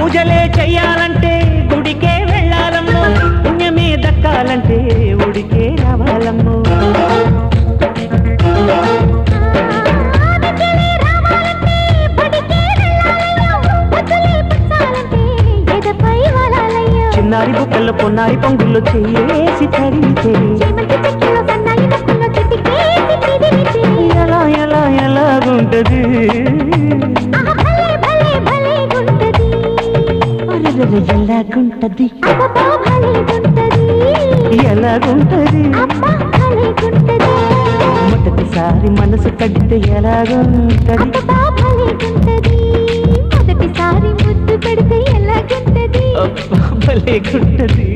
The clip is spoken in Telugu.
పూజలే చెయ్యాలంటే గుడికే వెళ్ళాలమ్మో, పుణ్యమే దక్కాలంటే ఉడికే రావాలమ్మో. చిన్నారి బుక్కల్లో పొన్నారి పొంగుల్లో చేసి తడితే ఎలా ఎలా ఎలాగుంటది, ఎలాగుంటది ఎలాగుంటది, మొదటిసారి మనసు కడితే ఎలాగుంటది, మొదటిసారి ముద్దు పెడితే ఎలాగుంటది, భలేగుంటది.